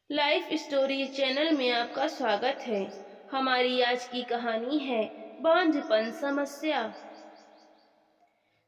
Life story channel में आपका स्वागत है। हमारी आज की कहानी है बांझपन समस्या।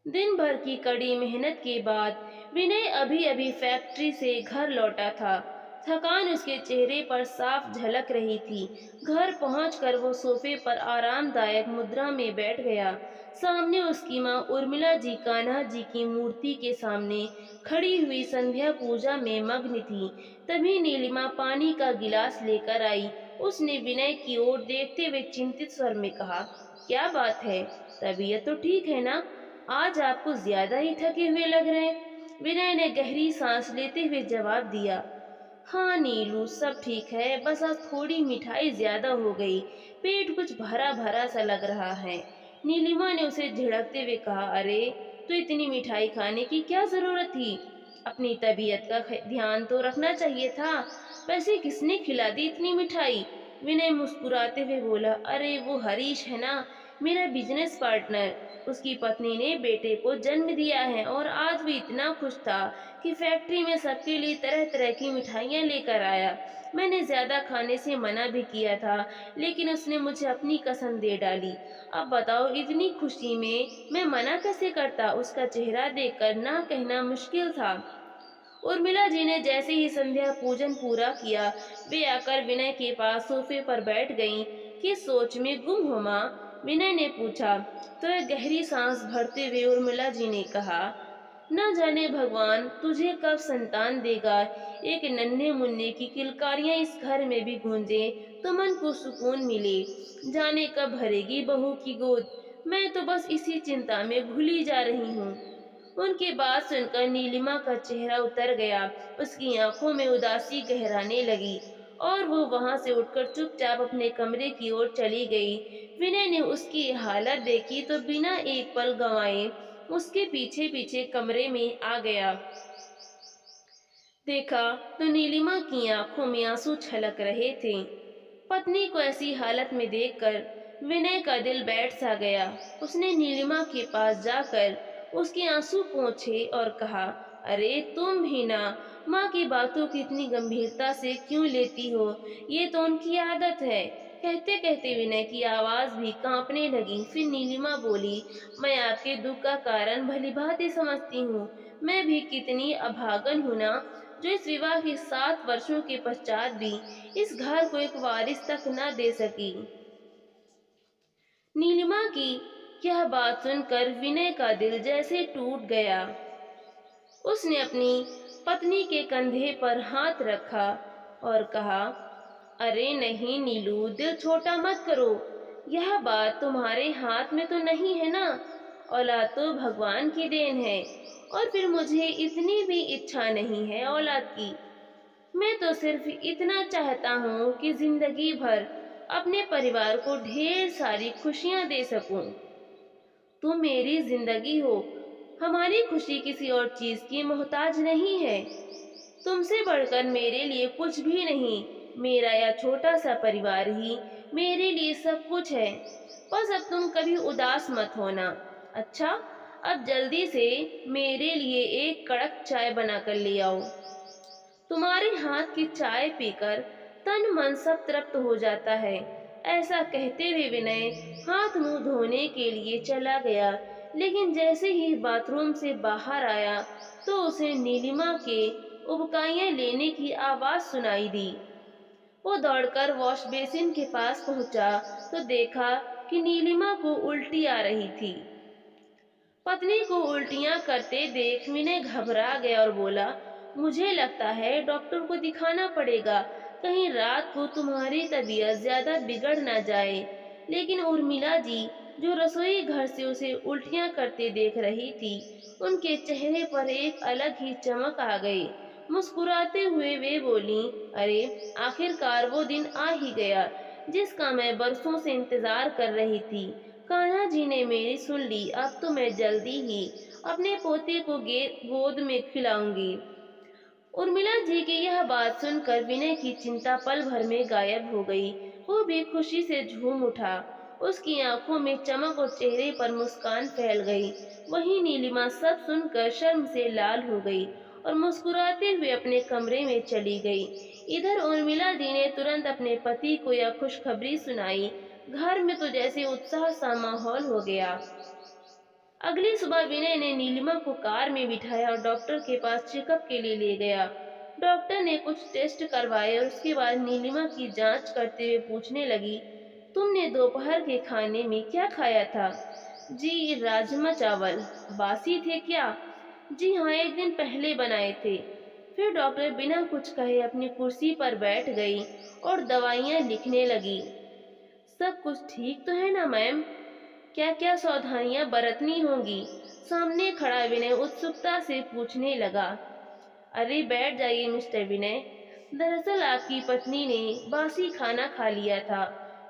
दिन भर की कड़ी मेहनत के बाद विनय अभी अभी फैक्ट्री से घर लौटा था। थकान उसके चेहरे पर साफ झलक रही थी। घर पहुंचकर वो सोफे पर आरामदायक मुद्रा में बैठ गया। सामने उसकी माँ उर्मिला जी कान्हा जी की मूर्ति के सामने खड़ी हुई संध्या पूजा में मग्न थी। तभी नीलिमा पानी का गिलास लेकर आई। उसने विनय की ओर देखते हुए चिंतित स्वर में कहा, क्या बात है? तबीयत तो ठीक है ना? आज आप कुछ ज्यादा ही थके हुए लग रहे हैं। विनय ने गहरी सांस लेते हुए जवाब दिया, हाँ नीलू, सब ठीक है, बस आज थोड़ी मिठाई ज्यादा हो गई। पेट कुछ भरा भरा सा लग रहा है। नीलिमा ने उसे झिड़कते हुए कहा, अरे तो इतनी मिठाई खाने की क्या जरूरत थी? अपनी तबीयत का ध्यान तो रखना चाहिए था। वैसे किसने खिला दी इतनी मिठाई? विनय मुस्कुराते हुए बोला, अरे वो हरीश है ना, मेरा बिजनेस पार्टनर। उसकी पत्नी ने बेटे को जन्म दिया है और आज भी इतना खुश था कि फैक्ट्री में सबके लिए तरह तरह की मिठाइयाँ लेकर आया। मैंने ज्यादा खाने से मना भी किया था, लेकिन उसने मुझे अपनी कसम दे डाली। अब बताओ, इतनी खुशी में मैं मना कैसे करता? उसका चेहरा देखकर ना कहना मुश्किल था। उर्मिला जी ने जैसे ही संध्या पूजन पूरा किया, वे आकर विनय के पास सोफे पर बैठ गईं। किस सोच में गुम हो माँ? विनय ने पूछा। तो एक गहरी सांस भरते हुए उर्मिला जी ने कहा, न जाने भगवान तुझे कब संतान देगा। एक नन्हे मुन्ने की किलकारियां इस घर में भी गूंजे तो मन को सुकून मिले। जाने कब भरेगी बहू की गोद। मैं तो बस इसी चिंता में भूली जा रही हूँ। उनकी बात सुनकर नीलिमा का चेहरा उतर गया। उसकी आंखों में उदासी गहराने लगी और वो वहां से उठकर चुपचाप अपने कमरे की ओर चली गई। विनय ने उसकी हालत देखी तो बिना एक पल गंवाए उसके पीछे पीछे कमरे में आ गया। देखा तो नीलिमा की आंखों में आंसू छलक रहे थे। पत्नी को ऐसी हालत में देखकर विनय का दिल बैठ सा गया। उसने नीलिमा के पास जाकर उसके आंसू पोंछे और कहा, अरे तुम भी ना, माँ की बातों की इतनी गंभीरता से क्यों लेती हो? ये तो उनकी आदत है। कहते कहते विनय की आवाज भी कांपने लगी। फिर नीलिमा बोली, मैं आपके दुख का कारण भली भांति समझती हूँ। मैं भी कितनी अभागन हूँ ना, जो इस विवाह के 7 वर्षों के पश्चात भी इस घर को एक वारिस तक न दे सकी। नीलिमा की यह बात सुनकर विनय का दिल जैसे टूट गया। उसने अपनी पत्नी के कंधे पर हाथ रखा और कहा, अरे नहीं नीलू, दिल छोटा मत करो। यह बात तुम्हारे हाथ में तो नहीं है ना। औलाद तो भगवान की देन है। और फिर मुझे इतनी भी इच्छा नहीं है औलाद की। मैं तो सिर्फ इतना चाहता हूँ कि जिंदगी भर अपने परिवार को ढेर सारी खुशियाँ दे सकूं। तुम मेरी जिंदगी हो। हमारी खुशी किसी और चीज की मोहताज नहीं है। तुमसे बढ़कर मेरे लिए कुछ भी नहीं। मेरा यह छोटा सा परिवार ही मेरे लिए सब कुछ है। बस अब तुम कभी उदास मत होना। अच्छा, अब जल्दी से मेरे लिए एक कड़क चाय बनाकर ले आओ। तुम्हारे हाथ की चाय पीकर तन मन सब तृप्त हो जाता है। ऐसा कहते हुए विनय हाथ मुंह धोने के लिए चला गया, लेकिन जैसे ही बाथरूम से बाहर आया तो उसे नीलिमा के उबकाइयां लेने की आवाज सुनाई दी। वो दौड़कर वॉश बेसिन के पास पहुंचा तो देखा कि नीलिमा को उल्टी आ रही थी। पत्नी को उल्टियां करते देख विनय घबरा गया और बोला, मुझे लगता है डॉक्टर को दिखाना पड़ेगा। कहीं रात को तुम्हारी तबीयत ज्यादा बिगड़ ना जाए। लेकिन उर्मिला जी, जो रसोई घर से उसे उल्टियां करते देख रही थी, उनके चेहरे पर एक अलग ही चमक आ गई। मुस्कुराते हुए वे बोली, अरे आखिरकार वो दिन आ ही गया जिसका मैं बरसों से इंतजार कर रही थी। कान्हा जी ने मेरी सुन ली। अब तो मैं जल्दी ही अपने पोते को गोद में खिलाऊंगी। उर्मिला जी की यह बात सुनकर विनय की चिंता पल भर में गायब हो गई। वो भी खुशी से झूम उठा। उसकी आंखों में चमक और चेहरे पर मुस्कान फैल गई। वहीं नीलिमा सब सुनकर शर्म से लाल हो गई और मुस्कुराते हुए अपने कमरे में चली गई। इधर उर्मिला दी ने तुरंत अपने पति को यह खुशखबरी सुनाई। घर में तो जैसे उत्साह सा माहौल हो गया। अगली सुबह विनय ने नीलिमा को कार में बिठाया और डॉक्टर के पास चेकअप के लिए ले गया। डॉक्टर ने कुछ टेस्ट करवाए और उसके बाद नीलिमा की जांच करते हुए पूछने लगी, तुमने दोपहर के खाने में क्या खाया था? जी, राजमा चावल। बासी थे क्या? जी हाँ, एक दिन पहले बनाए थे। फिर डॉक्टर बिना कुछ कहे अपनी कुर्सी पर बैठ गई और दवाइयाँ लिखने लगी। सब कुछ ठीक तो है ना मैम? क्या क्या सावधानियां बरतनी होंगी? सामने खड़ा विनय उत्सुकता से पूछने लगा। अरे बैठ जाइए मिस्टर विनय। दरअसल आपकी पत्नी ने बासी खाना खा लिया था।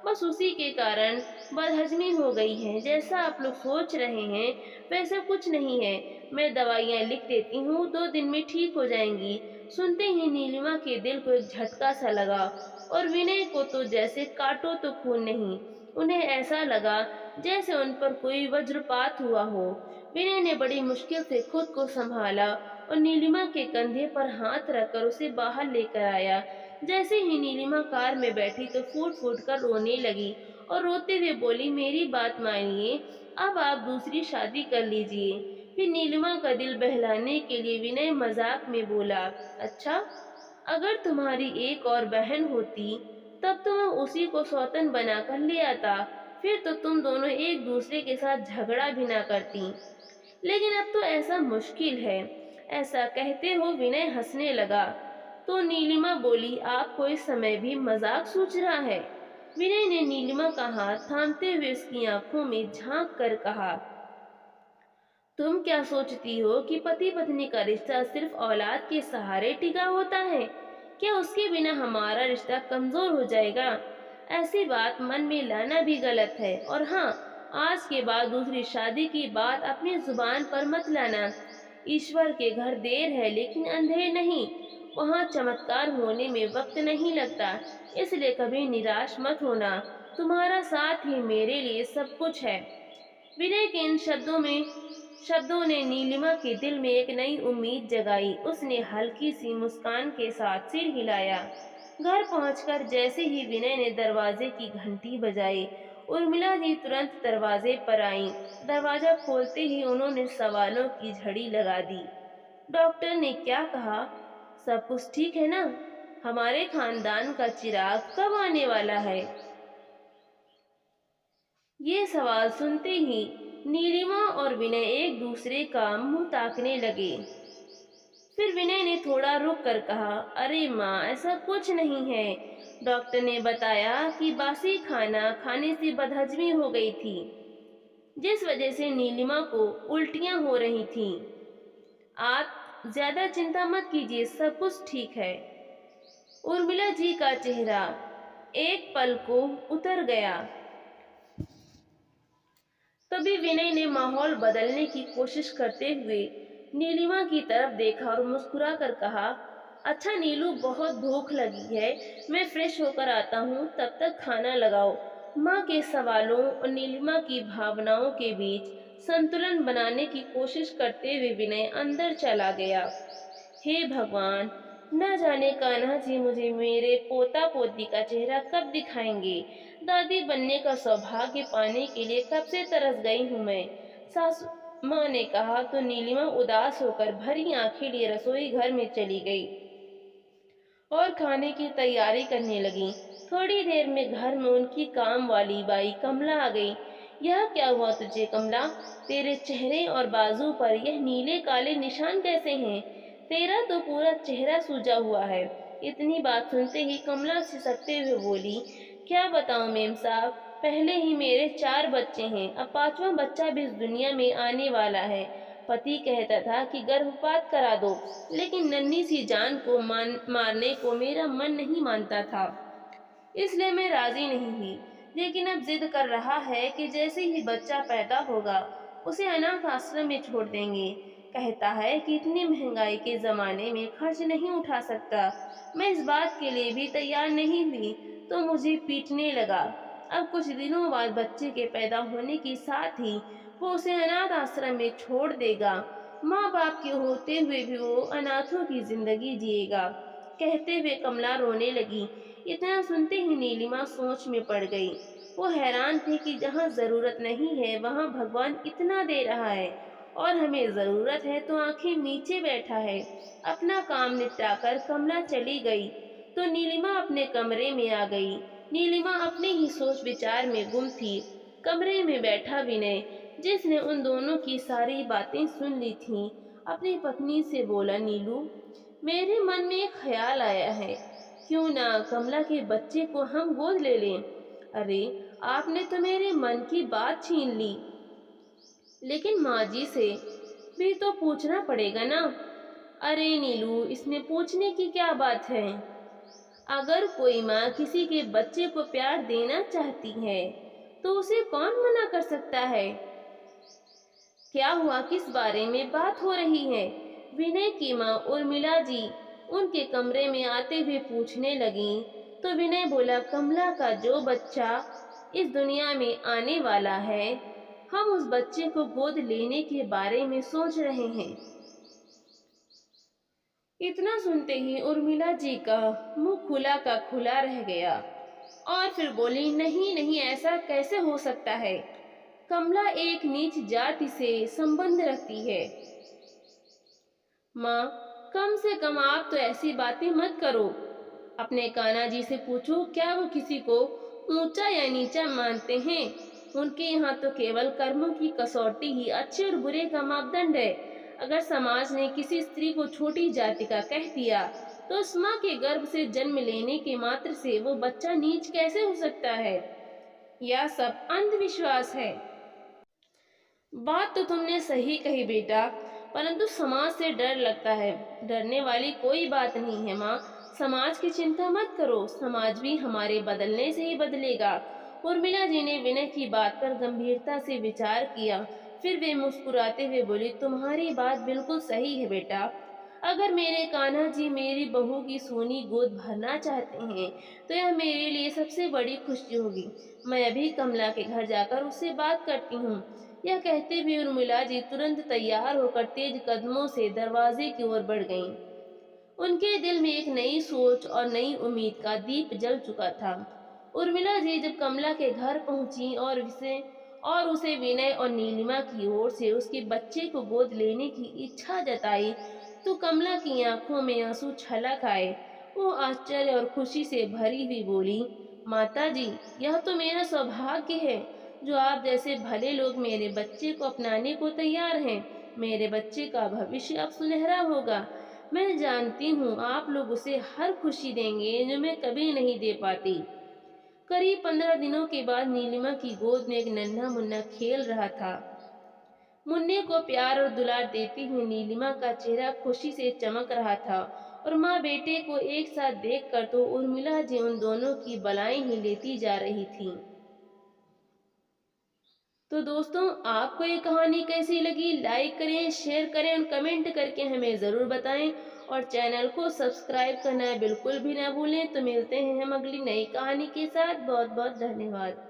बस उसी के कारण बदहजमी हो गई है। जैसा आप लोग सोच रहे हैं वैसा कुछ नहीं है। मैं दवाइयाँ लिख देती हूँ, 2 दिन में ठीक हो जाएंगी। सुनते ही नीलिमा के दिल को एक झटका सा लगा और विनय को तो जैसे काटो तो खून नहीं। उन्हें ऐसा लगा जैसे उन पर कोई वज्रपात हुआ हो। विनय ने बड़ी मुश्किल से खुद को संभाला और नीलिमा के कंधे पर हाथ रखकर उसे बाहर लेकर आया। जैसे ही नीलिमा कार में बैठी तो फूट फूट कर रोने लगी और रोते हुए बोली, मेरी बात मानिए, अब आप दूसरी शादी कर लीजिए। फिर नीलिमा का दिल बहलाने के लिए विनय मजाक में बोला, अच्छा, अगर तुम्हारी एक और बहन होती तब तो मैं उसी को सौतन बनाकर ले आता। फिर तो तुम दोनों एक दूसरे के साथ झगड़ा भी ना करती। लेकिन अब तो ऐसा मुश्किल है। ऐसा कहते हो विनय हंसने लगा। तो नीलिमा बोली, आपको इस समय भी मजाक सूझ रहा है? विनय ने नीलिमा का हाथ थामते हुए उसकी आंखों में झांक कर कहा, तुम क्या सोचती हो कि पति पत्नी का रिश्ता सिर्फ औलाद के सहारे टिका होता है? क्या उसके बिना हमारा रिश्ता कमजोर हो जाएगा? ऐसी बात मन में लाना भी गलत है। और हाँ, आज के बाद दूसरी शादी की बात अपनी जुबान पर मत लाना। ईश्वर के घर देर है लेकिन अंधेर नहीं। वहाँ चमत्कार होने में वक्त नहीं लगता। इसलिए कभी निराश मत होना। तुम्हारा साथ ही मेरे लिए सब कुछ है। विनय के इन शब्दों ने नीलिमा के दिल में एक नई उम्मीद जगाई। उसने हल्की सी मुस्कान के साथ सिर हिलाया। घर पहुंचकर जैसे ही विनय ने दरवाजे की घंटी बजाई, उर्मिला जी तुरंत दरवाजे पर आईं। दरवाजा खोलते ही उन्होंने सवालों की झड़ी लगा दी। डॉक्टर ने क्या कहा? सब कुछ ठीक है ना? हमारे खानदान का चिराग कब आने वाला है? ये सवाल सुनते ही नीलिमा और विनय एक दूसरे का मुंह ताकने लगे। फिर विनय ने थोड़ा रुक कर कहा, अरे माँ, ऐसा कुछ नहीं है। डॉक्टर ने बताया कि बासी खाना खाने से बदहजमी हो गई थी, जिस वजह से नीलिमा को उल्टियाँ हो रही थीं। आप ज्यादा चिंता मत कीजिए, सब कुछ ठीक है। उर्मिला जी का चेहरा एक पल को उतर गया। तभी विनय ने माहौल बदलने की कोशिश करते हुए नीलिमा की तरफ देखा और मुस्कुरा कर कहा, अच्छा नीलू, बहुत भूख लगी है, मैं फ्रेश होकर आता हूँ, तब तक खाना लगाओ। माँ के सवालों और नीलिमा की भावनाओं के बीच संतुलन बनाने की कोशिश करते हुए विनय अंदर चला गया। हे भगवान, न जाने कान्हा जी मुझे मेरे पोता पोती का चेहरा कब दिखाएंगे। दादी बनने का सौभाग्य पाने के लिए कब से तरस गई हूँ मैं। सासू माँ ने कहा तो नीलिमा उदास होकर भरी आंखें लिए रसोई घर में चली गई और खाने की तैयारी करने लगी। थोड़ी देर में घर में उनकी काम वाली बाई कमला आ गई। यह क्या हुआ तुझे कमला? तेरे चेहरे और बाजू पर यह नीले काले निशान कैसे हैं? तेरा तो पूरा चेहरा सूजा हुआ है। इतनी बात सुनते ही कमला सिसकते हुए बोली, क्या बताऊं मेम साहब, पहले ही मेरे 4 बच्चे हैं, अब 5वां बच्चा भी इस दुनिया में आने वाला है। पति कहता था कि गर्भपात करा दो, लेकिन नन्ही सी जान को मारने को मेरा मन नहीं मानता था, इसलिए मैं राजी नहीं हुई। लेकिन अब जिद कर रहा है कि जैसे ही बच्चा पैदा होगा उसे अनाथ आश्रम में छोड़ देंगे। कहता है कि इतनी महंगाई के जमाने में खर्च नहीं उठा सकता। मैं इस बात के लिए भी तैयार नहीं हुई तो मुझे पीटने लगा। अब कुछ दिनों बाद बच्चे के पैदा होने के साथ ही वो उसे अनाथ आश्रम में छोड़ देगा। माँ बाप के होते हुए भी वो अनाथों की जिंदगी जिएगा। कहते हुए कमला रोने लगी। इतना सुनते ही नीलिमा सोच में पड़ गई। वो हैरान थी कि जहाँ जरूरत नहीं है वहाँ भगवान इतना दे रहा है, और हमें जरूरत है तो आंखें नीचे बैठा है। अपना काम निपटाकर कमला चली गई तो नीलिमा अपने कमरे में आ गई। नीलिमा अपने ही सोच विचार में गुम थी। कमरे में बैठा विनय, जिसने उन दोनों की सारी बातें सुन ली थीं, अपनी पत्नी से बोला, नीलू, मेरे मन में एक ख्याल आया है, क्यों ना कमला के बच्चे को हम गोद ले लें। अरे, आपने तो मेरे मन की बात छीन ली, लेकिन माँ जी से भी तो पूछना पड़ेगा ना। अरे नीलू, इसमें पूछने की क्या बात है। अगर कोई माँ किसी के बच्चे को प्यार देना चाहती है तो उसे कौन मना कर सकता है। क्या हुआ, किस बारे में बात हो रही है। विनय की माँ उर्मिला जी उनके कमरे में आते हुए पूछने लगी। तो विनय बोला, कमला का जो बच्चा इस दुनिया में आने वाला है, हम उस बच्चे को गोद लेने के बारे में सोच रहे हैं। इतना सुनते ही उर्मिला जी का मुंह खुला का खुला रह गया, और फिर बोली, नहीं नहीं, ऐसा कैसे हो सकता है। कमला एक नीच जाति से संबंध रखती है। माँ, कम से कम आप तो ऐसी बातें मत करो। अपने कान्हा जी से पूछो, क्या वो किसी को ऊंचा या नीचा मानते हैं। उनके यहाँ तो केवल कर्मों की कसौटी ही अच्छे और बुरे का मापदंड है। अगर समाज ने किसी स्त्री को छोटी जाति का कह दिया तो उस माँ के गर्भ से जन्म लेने के मात्र से वो बच्चा नीच कैसे हो सकता है। यह सब अंधविश्वास है। बात तो तुमने सही कही बेटा, परंतु समाज से डर लगता है। डरने वाली कोई बात नहीं है माँ। समाज की चिंता मत करो, समाज भी हमारे बदलने से ही बदलेगा। उर्मिला जी ने विनय की बात पर गंभीरता से विचार किया। फिर वे मुस्कुराते हुए बोली, तुम्हारी बात बिल्कुल सही है बेटा। अगर मेरे कान्हा जी मेरी बहू की सोनी गोद भरना चाहते हैं तो यह मेरे लिए सबसे बड़ी खुशी होगी। मैं अभी कमला के घर जाकर उससे बात करती हूँ। यह कहते हुए उर्मिला जी तुरंत तैयार होकर तेज कदमों से दरवाजे की ओर बढ़ गईं। उनके दिल में एक नई सोच और नई उम्मीद का दीप जल चुका था। उर्मिला जी जब कमला के घर पहुंची और उसे विनय और नीलिमा की ओर से उसके बच्चे को गोद लेने की इच्छा जताई तो कमला की आंखों में आंसू छलक आए। वो आश्चर्य और खुशी से भरी हुई बोली, माता जी, यह तो मेरा सौभाग्य है जो आप जैसे भले लोग मेरे बच्चे को अपनाने को तैयार हैं। मेरे बच्चे का भविष्य अब सुनहरा होगा। मैं जानती हूँ आप लोग उसे हर खुशी देंगे जो मैं कभी नहीं दे पाती। करीब 15 दिनों के बाद नीलिमा की गोद में एक नन्हा मुन्ना खेल रहा था। मुन्ने को प्यार और दुलार देती हुई नीलिमा का चेहरा खुशी से चमक रहा था, और माँ बेटे को एक साथ देखकर तो उर्मिला जी उन दोनों की बलाएं ही लेती जा रही थीं। तो दोस्तों, आपको ये कहानी कैसी लगी, लाइक करें, शेयर करें और कमेंट करके हमें ज़रूर बताएं, और चैनल को सब्सक्राइब करना बिल्कुल भी ना भूलें। तो मिलते हैं हम अगली नई कहानी के साथ। बहुत बहुत धन्यवाद।